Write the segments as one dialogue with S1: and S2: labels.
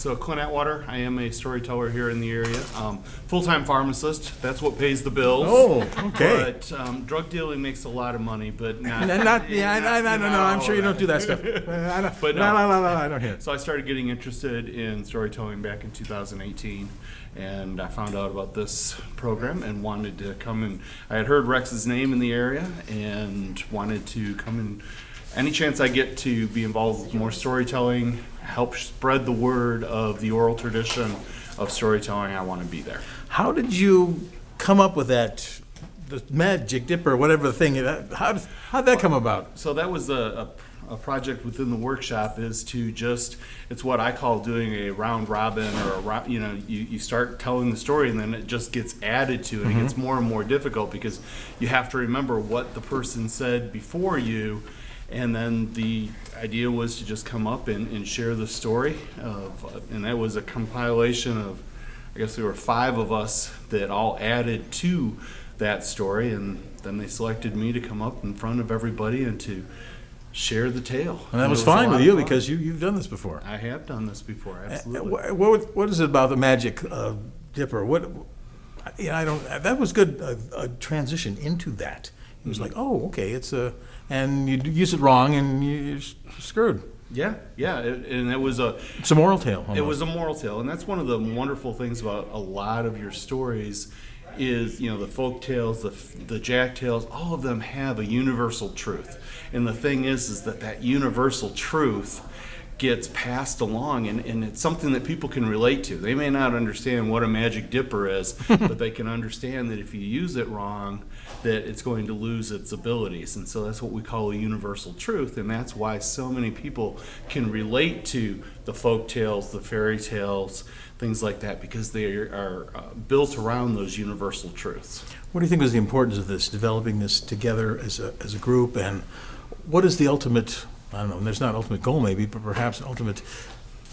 S1: So Clint Atwater, I am a storyteller here in the area. Full-time pharmacist, that's what pays the bills.
S2: Oh, okay.
S1: But drug dealing makes a lot of money, but not.
S2: I don't know. I'm sure you don't do that stuff.
S1: But no.
S2: I don't hear it.
S1: So I started getting interested in storytelling back in 2018, and I found out about this program and wanted to come and I had heard Rex's name in the area and wanted to come and any chance I get to be involved with more storytelling, help spread the word of the oral tradition of storytelling, I want to be there.
S2: How did you come up with that, the magic dipper, whatever the thing? How'd that come about?
S1: So that was a project within the workshop is to just, it's what I call doing a round robin or you start telling the story and then it just gets added to and it gets more and more difficult because you have to remember what the person said before you. And then the idea was to just come up and share the story and that was a compilation of, I guess there were 5 of us that all added to that story, and then they selected me to come up in front of everybody and to share the tale.
S2: And that was fine with you because you've done this before.
S1: I have done this before, absolutely.
S2: What is it about the magic dipper? That was good, a transition into that. It was like, oh, okay, and you use it wrong and you're screwed.
S1: Yeah, and it was
S2: it's a moral tale. Almost.
S1: It was a moral tale, and that's one of the wonderful things about a lot of your stories is, the folk tales, the jack tales, all of them have a universal truth. And the thing is that universal truth gets passed along, and it's something that people can relate to. They may not understand what a magic dipper is, but they can understand that if you use it wrong, that it's going to lose its abilities. And so that's what we call a universal truth, and that's why so many people can relate to the folk tales, the fairy tales, things like that, because they are built around those universal truths.
S2: What do you think was the importance of this, developing this together as a group, and what is the ultimate, I don't know, there's not ultimate goal maybe, but perhaps ultimate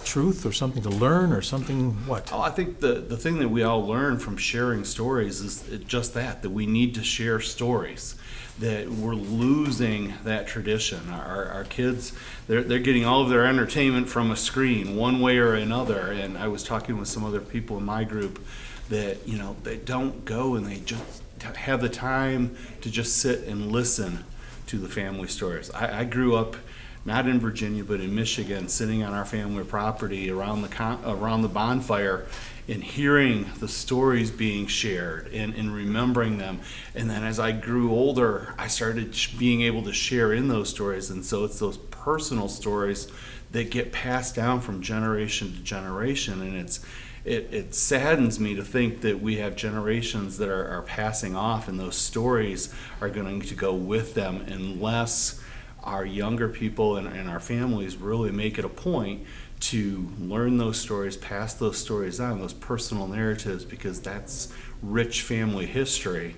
S2: truth or something to learn or something, what?
S1: I think the thing that we all learn from sharing stories is just that we need to share stories, that we're losing that tradition. Our kids, they're getting all of their entertainment from a screen one way or another, and I was talking with some other people in my group that, they don't go and they just have the time to just sit and listen to the family stories. I grew up not in Virginia, but in Michigan, sitting on our family property around the bonfire and hearing the stories being shared and remembering them. And then as I grew older, I started being able to share in those stories. And so it's those personal stories that get passed down from generation to generation. And it saddens me to think that we have generations that are passing off and those stories are going to go with them unless our younger people and our families really make it a point to learn those stories, pass those stories on, those personal narratives, because that's rich family history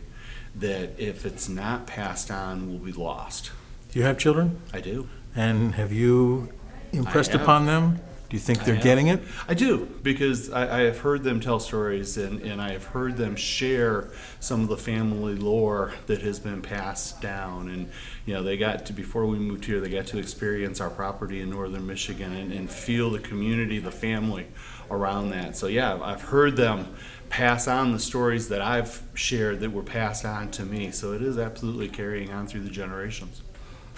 S1: that if it's not passed on will be lost.
S2: Do you have children?
S1: I do.
S2: And have you impressed upon them? Do you think they're getting it?
S1: I do, because I have heard them tell stories and I have heard them share some of the family lore that has been passed down. And they got to, before we moved here, they got to experience our property in northern Michigan and feel the community, the family around that. So yeah, I've heard them pass on the stories that I've shared that were passed on to me. So it is absolutely carrying on through the generations.